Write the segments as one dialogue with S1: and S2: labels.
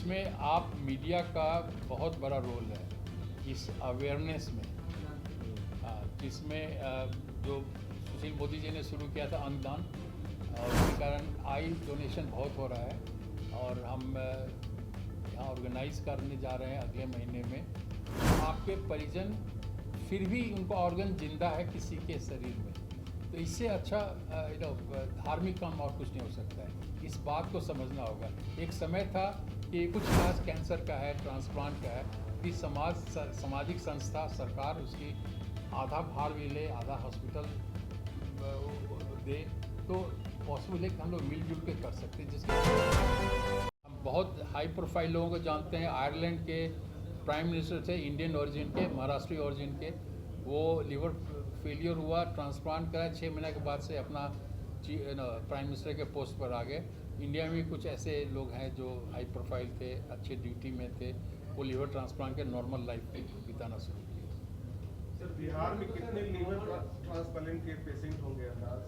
S1: उसमें आप मीडिया का बहुत बड़ा रोल है इस अवेयरनेस में। जिसमें जो सुशील मोदी जी ने शुरू किया था अंगदान, और उसके कारण आई डोनेशन बहुत हो रहा है। और हम यहाँ ऑर्गेनाइज करने जा रहे हैं अगले महीने में। आपके परिजन फिर भी उनका ऑर्गन जिंदा है किसी के शरीर में, तो इससे अच्छा धार्मिक काम और कुछ नहीं हो सकता है। इस बात को समझना होगा। एक समय था कि कुछ इलाज कैंसर का है, ट्रांसप्लांट का है, कि सामाजिक संस्था सरकार उसकी आधा भार भी ले, आधा हॉस्पिटल दे, तो पॉसिबल है कि हम लोग मिलजुल के कर सकते हैं। जिसके हम बहुत हाई प्रोफाइल लोगों को जानते हैं। आयरलैंड के प्राइम मिनिस्टर थे, इंडियन ओरिजिन के, महाराष्ट्री ओरिजिन के। वो लिवर फेलियर हुआ, ट्रांसप्लांट करा, 6 महीने के बाद से अपना प्राइम मिनिस्टर के पोस्ट पर आ गए। इंडिया में कुछ ऐसे लोग हैं जो हाई प्रोफाइल थे, अच्छे ड्यूटी में थे, वो लिवर ट्रांसप्लांट के नॉर्मल लाइफ बिताना शुरू किया।
S2: सर, बिहार में कितने लिवर ट्रांसप्लांट के पेशेंट होंगे अंदाज?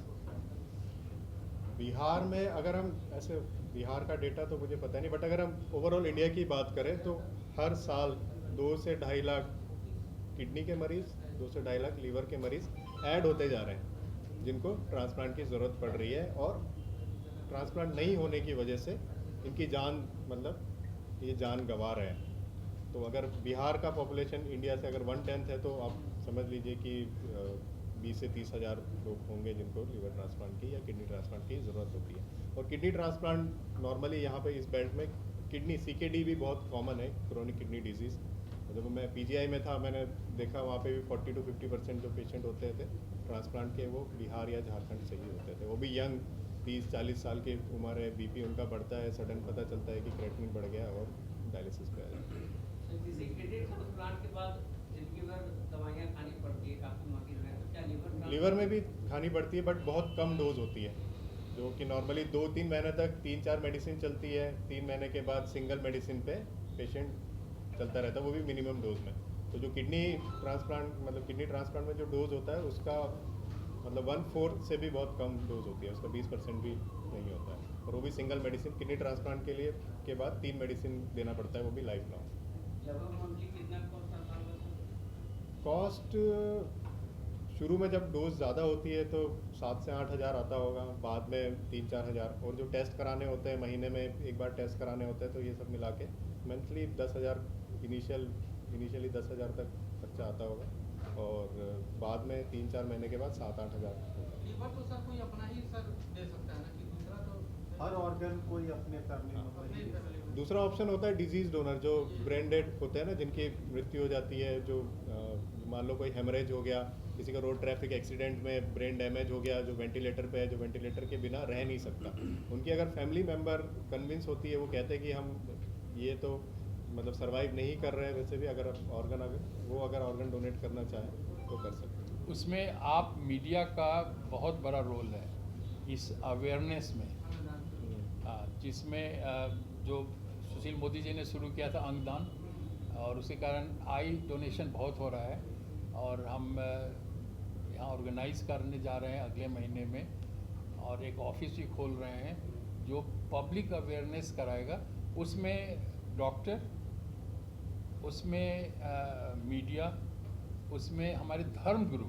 S3: बिहार में अगर हम ऐसे बिहार का डेटा तो मुझे पता नहीं, बट अगर हम ओवरऑल इंडिया की बात करें तो हर साल 2 से 2.5 लाख किडनी के मरीज़, 2 से 2.5 लाख लीवर के मरीज़ ऐड होते जा रहे हैं जिनको ट्रांसप्लांट की ज़रूरत पड़ रही है। और ट्रांसप्लांट नहीं होने की वजह से इनकी जान, मतलब ये जान गंवा रहे हैं। तो अगर बिहार का पॉपुलेशन इंडिया से अगर 1/10 है तो आप समझ लीजिए कि 20 से 30 हज़ार लोग होंगे जिनको लिवर ट्रांसप्लांट की या किडनी ट्रांसप्लांट की ज़रूरत होती है। और किडनी ट्रांसप्लांट नॉर्मली यहाँ पे इस बेल्ट में किडनी CKD भी बहुत कॉमन है, क्रोनिक किडनी डिजीज़। जब मैं PGI में था, मैंने देखा वहाँ पे भी 40 to 50% जो पेशेंट होते थे ट्रांसप्लांट के, वो बिहार या झारखंड से ही होते थे। वो भी यंग, 30-40 साल की उम्र है, BP उनका बढ़ता है, सडन पता चलता है कि क्रेटनिन बढ़ गया और डायलिसिस पे आ जाता है। लीवर में भी खानी पड़ती है, बट बहुत कम डोज होती है, जो कि नॉर्मली 2-3 महीने तक 3-4 मेडिसिन चलती है। 3 महीने के बाद सिंगल मेडिसिन पे पेशेंट चलता रहता है, वो भी मिनिमम डोज में। तो जो किडनी ट्रांसप्लांट, मतलब किडनी ट्रांसप्लांट में जो डोज होता है उसका मतलब 1/4 से भी बहुत कम डोज होती है, उसका 20% भी नहीं होता है। और वो भी सिंगल मेडिसिन किडनी ट्रांसप्लांट के लिए के बाद 3 मेडिसिन देना पड़ता है, वो भी लाइफ लॉन्ग। कॉस्ट शुरू में जब डोज ज़्यादा होती है तो 7 से 8 हज़ार आता होगा, बाद में 3-4 हज़ार। और जो टेस्ट कराने होते हैं, महीने में एक बार टेस्ट कराने होते हैं, तो ये सब मिला के मंथली 10 हज़ार, इनिशियली 10 हज़ार तक खर्चा आता होगा। और बाद में 3-4 महीने के बाद 7-8 हज़ार।
S4: लीवर तो सर कोई अपना ही सर दे सकता है ना, कि दूसरा तो
S2: हर ऑर्गन कोई अपने फैमिली में।
S3: दूसरा ऑप्शन होता है डिजीज डोनर, जो ब्रेन डेड होते हैं ना, जिनकी मृत्यु हो जाती है, जो मान लो कोई हेमरेज हो गया, किसी का रोड ट्रैफिक एक्सीडेंट में ब्रेन डैमेज हो गया, जो वेंटिलेटर पे है, जो वेंटिलेटर के बिना रह नहीं सकता, उनकी अगर फैमिली मेम्बर कन्विंस होती है, वो कहते हैं कि हम ये तो मतलब सर्वाइव नहीं कर रहे हैं, वैसे भी अगर ऑर्गन डोनेट करना चाहें तो कर सकते हैं।
S1: उसमें आप मीडिया का बहुत बड़ा रोल है इस अवेयरनेस में। जिसमें जो सुशील मोदी जी ने शुरू किया था अंगदान, और उसके कारण आई डोनेशन बहुत हो रहा है। और हम यहाँ ऑर्गेनाइज करने जा रहे हैं अगले महीने में, और एक ऑफिस भी खोल रहे हैं जो पब्लिक अवेयरनेस कराएगा। उसमें डॉक्टर, उसमें मीडिया, उसमें हमारे धर्म गुरु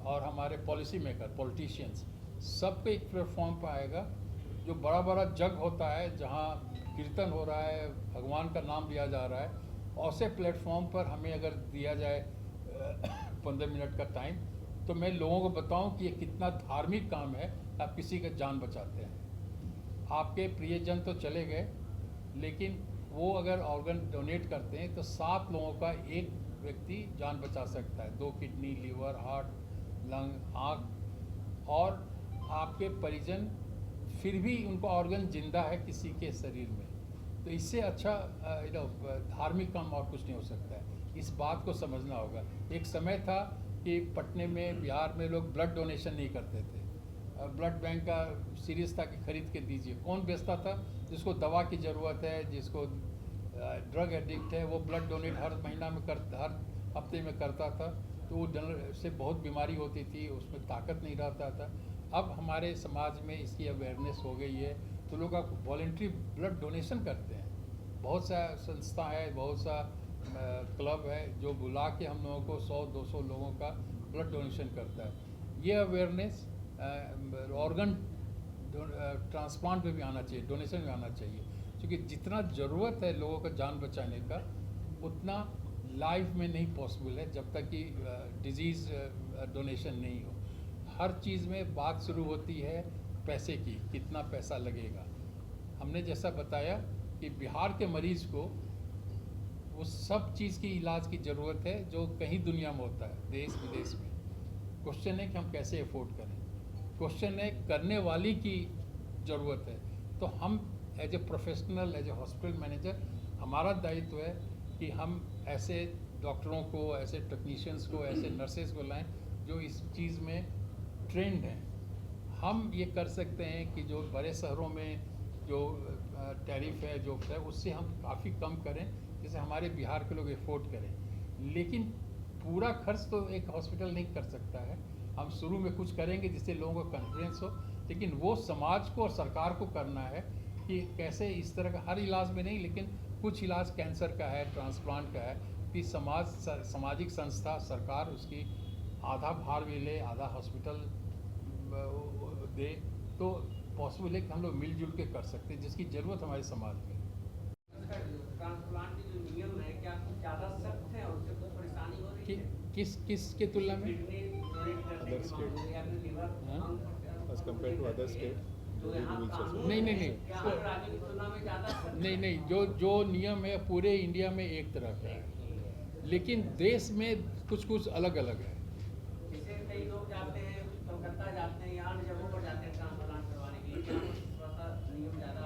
S1: और हमारे पॉलिसी मेकर, पॉलिटिशियंस, सब पे एक प्लेटफॉर्म पर आएगा। जो बड़ा बड़ा जग होता है जहाँ कीर्तन हो रहा है, भगवान का नाम लिया जा रहा है, ऐसे प्लेटफॉर्म पर हमें अगर दिया जाए 15 मिनट का टाइम, तो मैं लोगों को बताऊं कि ये कितना धार्मिक काम है। आप किसी का जान बचाते हैं। आपके प्रियजन तो चले गए, लेकिन वो अगर ऑर्गन डोनेट करते हैं तो 7 लोगों का एक व्यक्ति जान बचा सकता है। 2 किडनी, लीवर, हार्ट, लंग, आँख। और आपके परिजन फिर भी उनका ऑर्गन जिंदा है किसी के शरीर में, तो इससे अच्छा धार्मिक काम और कुछ नहीं हो सकता है। इस बात को समझना होगा। एक समय था कि पटने में, बिहार में लोग ब्लड डोनेशन नहीं करते थे। ब्लड बैंक का सीरीज था कि खरीद के दीजिए। कौन बेचता था? जिसको दवा की ज़रूरत है, जिसको ड्रग एडिक्ट है, वो ब्लड डोनेट हर महीना में हर हफ्ते में करता था। तो वो से बहुत बीमारी होती थी, उसमें ताकत नहीं रहता था। अब हमारे समाज में इसकी अवेयरनेस हो गई है, तो लोग अब वॉलेंट्री ब्लड डोनेशन करते हैं। बहुत सा संस्था है, बहुत सा क्लब है जो बुला के हम लोगों को 100-200 लोगों का ब्लड डोनेशन करता है। ये अवेयरनेस ऑर्गन ट्रांसप्लांट में भी आना चाहिए, डोनेशन में आना चाहिए, क्योंकि जितना ज़रूरत है लोगों का जान बचाने का उतना लाइफ में नहीं पॉसिबल है जब तक कि डिजीज़ डोनेशन नहीं हो। हर चीज़ में बात शुरू होती है पैसे की, कितना पैसा लगेगा। हमने जैसा बताया कि बिहार के मरीज़ को उस सब चीज़ की इलाज की ज़रूरत है जो कहीं दुनिया में होता है, देश विदेश में। क्वेश्चन है कि हम कैसे अफोर्ड करें, क्वेश्चन है करने वाली की ज़रूरत है। तो हम as a professional, as a hospital manager, हमारा दायित्व है कि हम ऐसे डॉक्टरों को, ऐसे टेक्नीशियंस को, ऐसे नर्सेज को लाएं जो इस चीज़ में ट्रेंड हैं। हम ये कर सकते हैं कि जो बड़े शहरों में जो टैरिफ है, जो है, उससे हम काफ़ी कम करें, जिससे हमारे बिहार के लोग अफोर्ड करें। लेकिन पूरा खर्च तो एक हॉस्पिटल नहीं कर सकता है। हम शुरू में कुछ करेंगे जिससे लोगों को कॉन्फिडेंस हो, लेकिन वो समाज को और सरकार को करना है कि कैसे इस तरह का, हर इलाज में नहीं, लेकिन कुछ इलाज कैंसर का है, ट्रांसप्लांट का है, कि सामाजिक संस्था, सरकार उसकी आधा भार भी ले, आधा हॉस्पिटल दे, तो पॉसिबल है कि हम लोग मिलजुल के कर सकते हैं, जिसकी ज़रूरत हमारे समाज में है।
S4: ट्रांसप्लांट के जो नियम है क्या कुछ ज़्यादा सख्त है और उससे कुछ परेशानी हो रही है?
S1: किस के तुलना में?
S4: किडनी डोनेट करने
S3: Other
S4: के
S3: state.
S4: मामले या फिर liver
S3: As compared to other state,
S4: तो
S3: the
S4: यहाँ
S3: rules are
S4: कानून
S3: so-
S1: नहीं, नहीं,
S4: है,
S1: नहीं।
S4: क्या हर राज्य की तुलना में ज़्यादा सख्त है?
S1: नहीं नहीं, जो नियम है पूरे इंडिया में एक तरह का है, लेकिन देश में कुछ कुछ अलग अलग है।
S4: जैसे कई लोग जाते हैं, कोलकाता जाते हैं, यहाँ अन्य जगहों पर जाते हैं ट्रांसप्लांट करवाने के लिए, क्या कुछ थोड़ा सा नियम ज़्यादा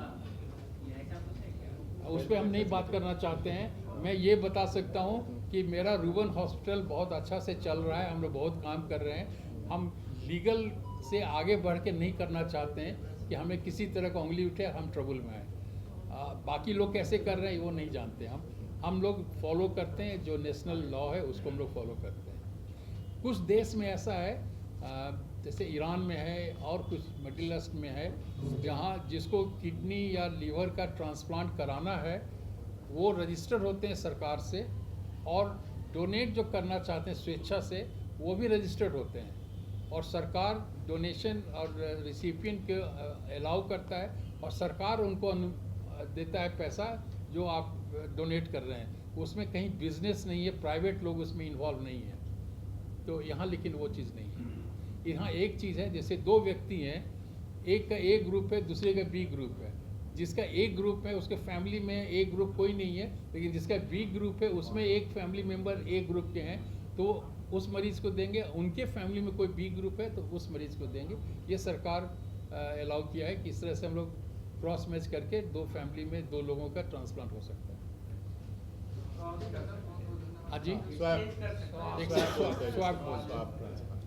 S4: ये ऐसा कुछ है क्या?
S1: उस पर हम नहीं बात करना चाहते हैं। मैं ये बता सकता हूँ कि मेरा रूबन हॉस्पिटल बहुत अच्छा से चल रहा है, हम लोग बहुत काम कर रहे हैं। हम लीगल से आगे बढ़ के नहीं करना चाहते हैं कि हमें किसी तरह का उंगली उठे और हम ट्रबल में आए। बाकी लोग कैसे कर रहे हैं वो नहीं जानते। हम लोग फॉलो करते हैं जो नेशनल लॉ है, उसको हम लोग फॉलो करते हैं। कुछ देश में ऐसा है, जैसे ईरान में है और कुछ मिडिल ईस्ट में है, जहाँ जिसको किडनी या लीवर का ट्रांसप्लांट कराना है वो रजिस्टर होते हैं सरकार से, और डोनेट जो करना चाहते हैं स्वेच्छा से वो भी रजिस्टर्ड होते हैं, और सरकार डोनेशन और रिसिपिएंट को अलाउ करता है, और सरकार उनको देता है पैसा जो आप डोनेट कर रहे हैं। उसमें कहीं बिजनेस नहीं है, प्राइवेट लोग उसमें इन्वॉल्व नहीं है। तो यहाँ लेकिन वो चीज़ नहीं है। यहाँ एक चीज़ है, जैसे दो व्यक्ति हैं, एक का ए ग्रुप है, दूसरे का बी ग्रुप है। जिसका ए ग्रुप है उसके फैमिली में ए ग्रुप कोई नहीं है, लेकिन जिसका बी ग्रुप है उसमें एक फैमिली मेम्बर ए ग्रुप के हैं, तो उस मरीज़ को देंगे। उनके फैमिली में कोई बी ग्रुप है तो उस मरीज़ को देंगे। ये सरकार अलाउ किया है कि इस तरह से हम लोग क्रॉस मैच करके दो फैमिली में दो लोगों का ट्रांसप्लांट हो सकता है। हाँ जी,
S3: Swab.
S4: चेंज कर सकते हैं।
S1: एक
S3: Swab
S1: swab बोलते हैं।
S3: transplant.